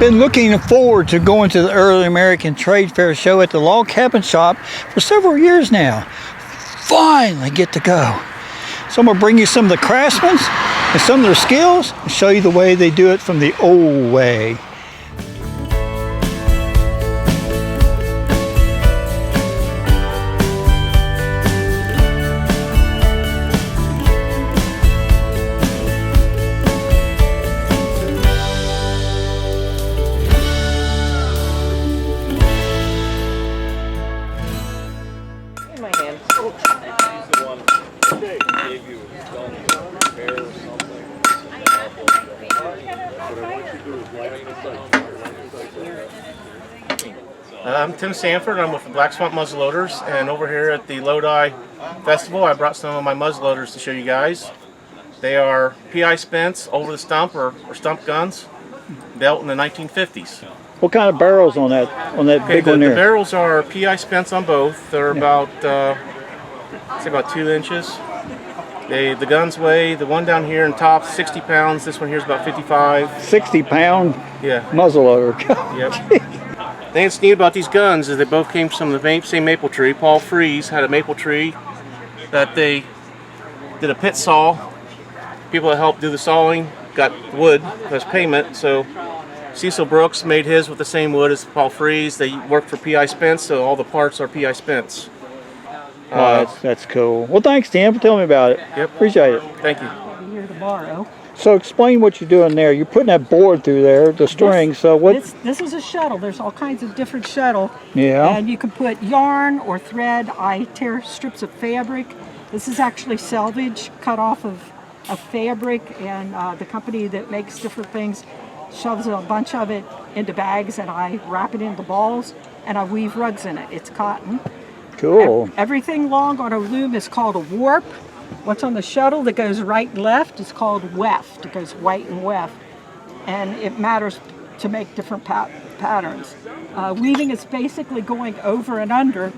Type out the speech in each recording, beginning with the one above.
Been looking forward to going to the Early American Trade Fair show at the Log Cabin Shop for several years now. Finally get to go. So I'm going to bring you some of the craftsmen and some of their skills and show you the way they do it from the old way. I'm Tim Sanford. I'm with the Black Swamp Muzzleloaders, and over here at the Lodi Festival I brought some of my muzzleloaders to show you guys. They are PI spents over the stump or stump guns built in the 1950s. What kind of barrels on that big one there? The barrels are PI spents on both. They're about say about 2 inches. The guns weigh, the one down here in top 60 pounds. This one here is about 55. 60-pound muzzleloader. Yep. The thing that's neat about these guns is they both came from the same maple tree. Paul Frees had a maple tree that they did a pit saw. People that helped do the sawing got wood as payment. So Cecil Brooks made his with the same wood as Paul Frees. They worked for PI Spence, so all the parts are PI Spence. That's cool. Well, thanks, Tim, for telling me about it. Yep. Appreciate it. Thank you. I'll be here tomorrow. So explain what you're doing there. You're putting that board through there, the string. So what? This is a shuttle. There's all kinds of different shuttle. Yeah. And you can put yarn or thread. I tear strips of fabric. This is actually selvage, cut off of fabric, and the company that makes different things shoves a bunch of it into bags, and I wrap it into balls, and I weave rugs in it. It's cotton. Cool. Everything long on a loom is called a warp. What's on the shuttle that goes right and left is called weft. It goes white and weft. And it matters to make different patterns. Weaving is basically going over and under,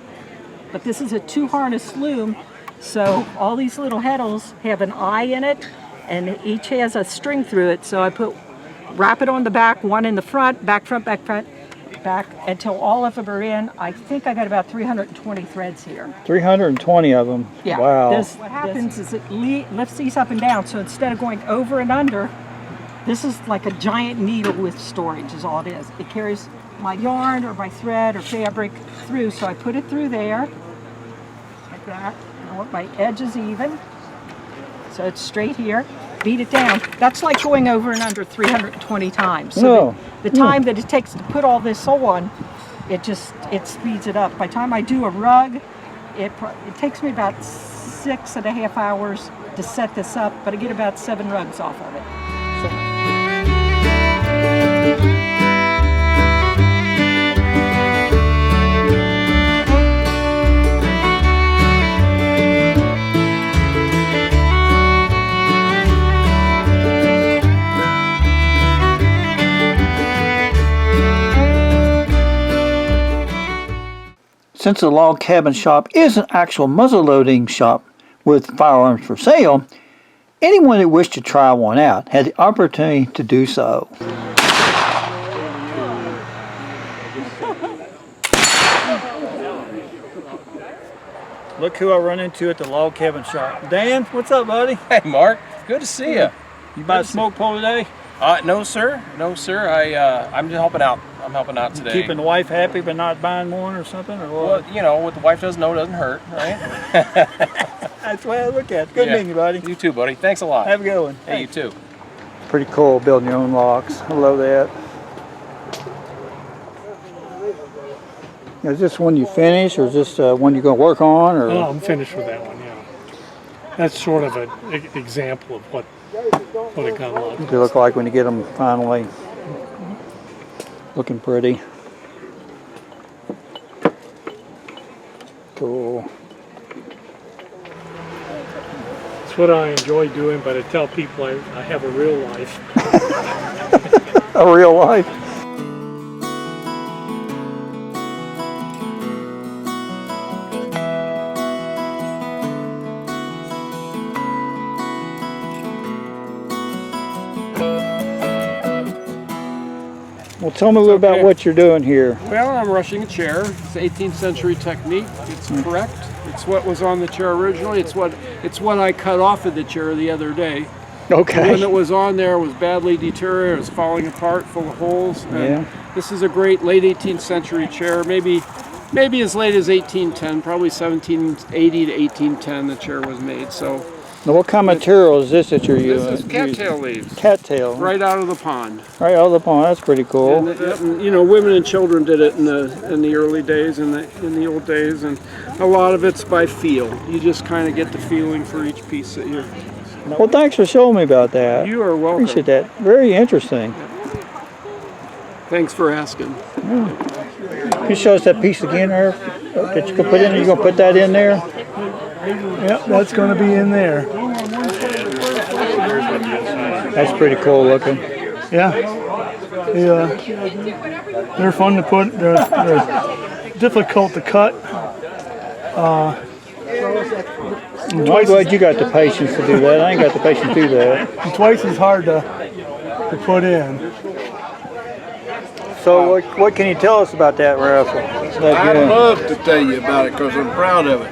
but this is a 2-harness loom, so all these little heddles have an eye in it, and each has a string through it. So I wrap it on the back, one in the front, back, front, back, front, back, until all of them are in. I think I got about 320 threads here. 320 of them. Yeah. Wow. What happens is it lifts these up and down, so instead of going over and under, this is like a giant needle with storage is all it is. It carries my yarn or my thread or fabric through, so I put it through there, like that. I want my edges even, so it's straight here. Beat it down. That's like going over and under 320 times. So the time that it takes to put all this on, it speeds it up. By the time I do a rug, it takes me about 6.5 hours to set this up, but I get about 7 rugs off of it. Since the Log Cabin Shop is an actual muzzleloading shop with firearms for sale, anyone that wished to try one out had the opportunity to do so. Look who I run into at the Log Cabin Shop. Dan, what's up, buddy? Hey, Mark. Good to see you. You buy a smoke pole today? No, sir. No, sir. I'm just helping out. I'm helping out today. Keeping the wife happy but not buying one or something? Or what? Well, you know, what the wife doesn't know doesn't hurt, right? That's the way I look at it. Good meeting you, buddy. You too, buddy. Thanks a lot. Have a good one. Hey, you too. Pretty cool building your own locks. I love that. Is this one you finish, or is this one you're going to work on? Or? Oh, I'm finished with that one, yeah. That's sort of an example of what a gun looks like. They look like when you get them finally looking pretty. Cool. It's what I enjoy doing, but I tell people I have a real life. A real life. Well, tell me a little about what you're doing here. Well, I'm rushing a chair. It's 18th century technique. It's correct. It's what was on the chair originally. It's what I cut off of the chair the other day. Okay. When it was on there, it was badly deteriorated. It was falling apart, full of holes. And this is a great late 18th century chair. Maybe as late as 1810, probably 1780 to 1810 the chair was made. So. Now, what kind of material is this that you're using? This is cattail leaves. Cattail. Right out of the pond. Right out of the pond. That's pretty cool. And, you know, women and children did it in the early days, in the old days, and a lot of it's by feel. You just kind of get the feeling for each piece that you're. Well, thanks for showing me about that. You are welcome. Appreciate that. Very interesting. Thanks for asking. Can you show us that piece again, there that you can put in? Are you gonna put that in there? Yep, that's going to be in there. That's pretty cool looking. Yeah. They're fun to put. They're difficult to cut. I'm glad you got the patience to do that. I ain't got the patience to do that. Twice as hard to put in. So what can you tell us about that raffle? I'd love to tell you about it because I'm proud of it.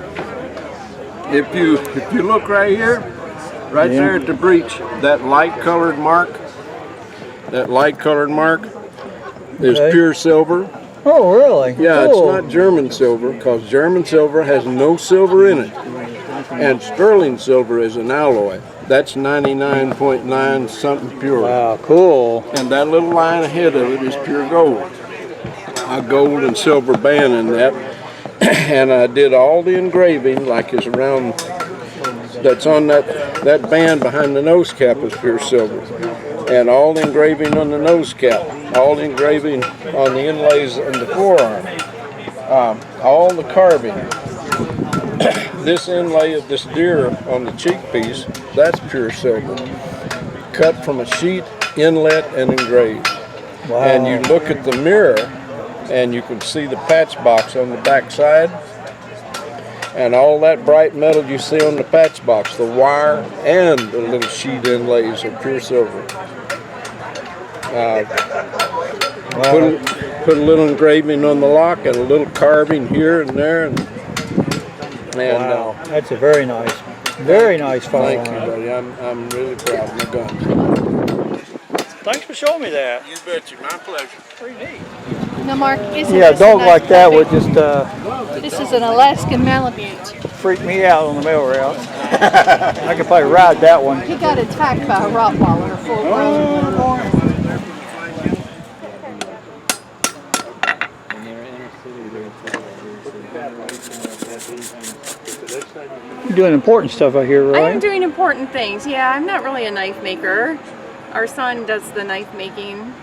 If you look right here, right there at the breech, that light colored mark is pure silver. Oh, really? Yeah, cool. It's not German silver because German silver has no silver in it. And sterling silver is an alloy. That's 99.9 something pure. Wow, cool. And that little line ahead of it is pure gold. A gold and silver band in that. And I did all the engraving like it's around, that's on that band behind the nose cap is pure silver. And all the engraving on the nose cap, all the engraving on the inlays and the forearm, all the carving. This inlay of this deer on the cheek piece, that's pure silver. Cut from a sheet, inlet, and engraved. Wow. And you look at the mirror, and you can see the patch box on the back side. And all that bright metal you see on the patch box, the wire and the little sheet inlays are pure silver. Put a little engraving on the lock and a little carving here and there. And wow, that's a very nice firearm. Thank you, buddy. I'm really proud of my gun. Thanks for showing me that. You betcha, my pleasure. Pretty neat. No, Mark, isn't Yeah, a this dog a nice like that puppy? would just This is an Alaskan Malamute. freak me out on the mail route. I could probably ride that one. He got attacked by a Rottweiler full grown. You're doing important stuff out here, right? I'm doing important things. Yeah, I'm not really a knife maker. Our son does the knife making.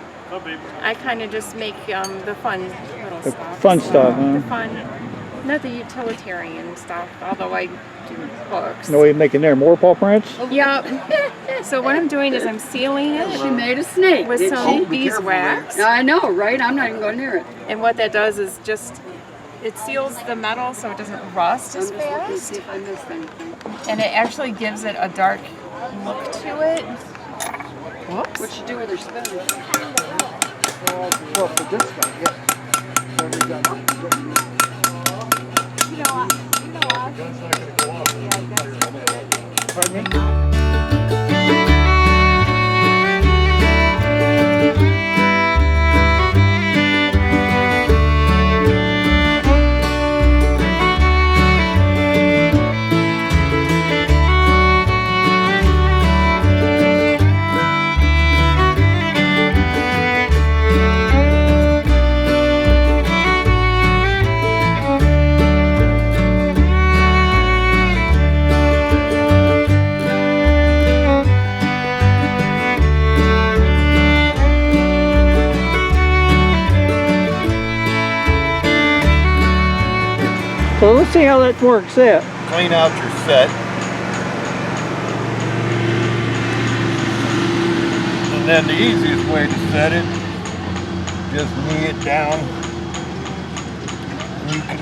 I kind of just make the fun little The stuff. fun stuff, huh? The fun, not the utilitarian stuff, although I do books. No, you making there more paw prints? Yep. So what I'm doing is I'm sealing it She made a snake with did some she? beeswax. I know, right? I'm not even going near it. And what that does is just, it seals the metal so it doesn't rust I'm as just looking to fast. see if I missed anything. And it actually gives it a dark look to it. Whoops. What you do with her spoon? So let's see how that works out. Clean out your set. And then the easiest way to set it, just knee it down. You can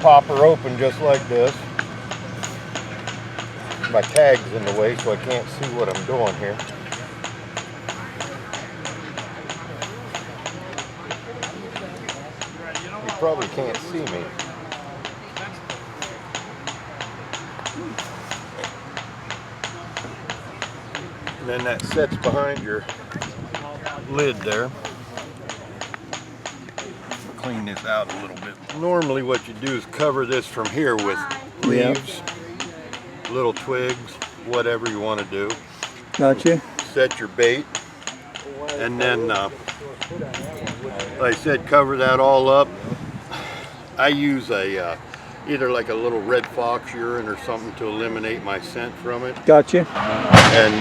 pop her open just like this. My tag's in the way so I can't see what I'm doing here. probably can't see me. And then that sets behind your lid there. Clean this out a little bit. Normally what you do is cover this from here with leaves, little twigs, whatever you want to do. Gotcha. Set your bait, and then like I said, cover that all up. I use a either like a little red fox urine or something to eliminate my scent from it. Gotcha. And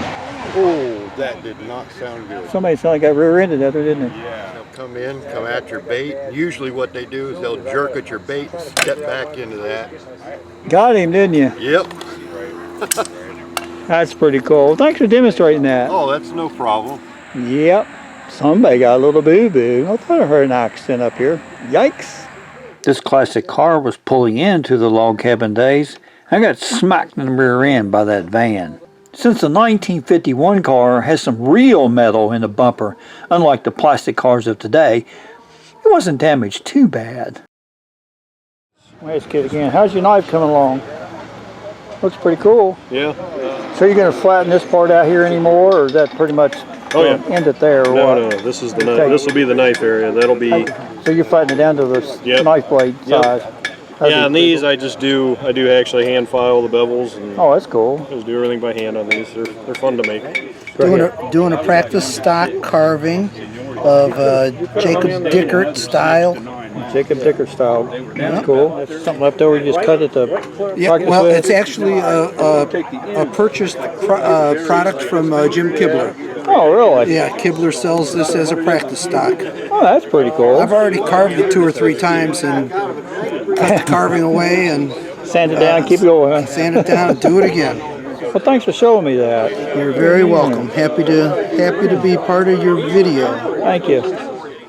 oh, that did not sound good. Somebody sounded like I rear-ended that there, didn't it? Yeah. They'll come in, come at your bait. Usually what they do is they'll jerk at your bait and step back into that. Got him, didn't you? Yep. That's pretty cool. Thanks for demonstrating that. Oh, that's no problem. Yep. Somebody got a little boo-boo. I thought I heard an accident up here. Yikes. This classic car was pulling into the log cabin days. I got smacked in the rear end by that van. Since the 1951 car has some real metal in the bumper, unlike the plastic cars of today, it wasn't damaged too bad. Let's get again. How's your knife coming along? Looks pretty cool. Yeah. So you're going to flatten this part out here anymore, or is that pretty much end it there? Or No, what? this is the knife. This will be the knife area. That'll be. So you're flattening it down to the knife blade size. Yeah, and these I do actually hand file the bevels and oh, that's cool. just do everything by hand on these. They're fun to make. Doing a practice stock carving of Jacob Dickert style. Jacob Dickert style. That's cool. That's something left over. You just cut it to. Yeah, well, it's actually a purchased product from Jim Kibler. Oh, really? Yeah, Kibler sells this as a practice stock. Oh, that's pretty cool. I've already carved it 2 or 3 times and cut the carving away and sand it down, keep going. Sand it down, and do it again. Well, thanks for showing me that. You're very welcome. Happy to be part of your video. Thank you.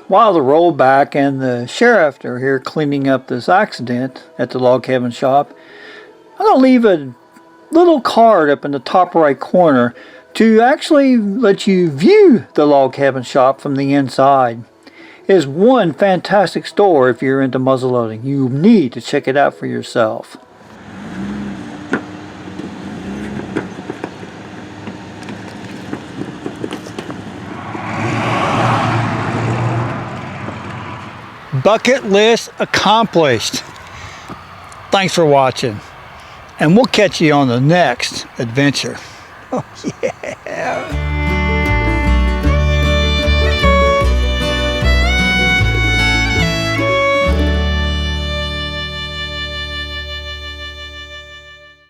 While the rollback and the sheriff are here cleaning up this accident at the log cabin shop, I'm going to leave a little card up in the top right corner to actually let you view the log cabin shop from the inside. It is one fantastic store if you're into muzzleloading. You need to check it out for yourself. Bucket list accomplished. Thanks for watching, and we'll catch you on the next adventure. Oh yeah.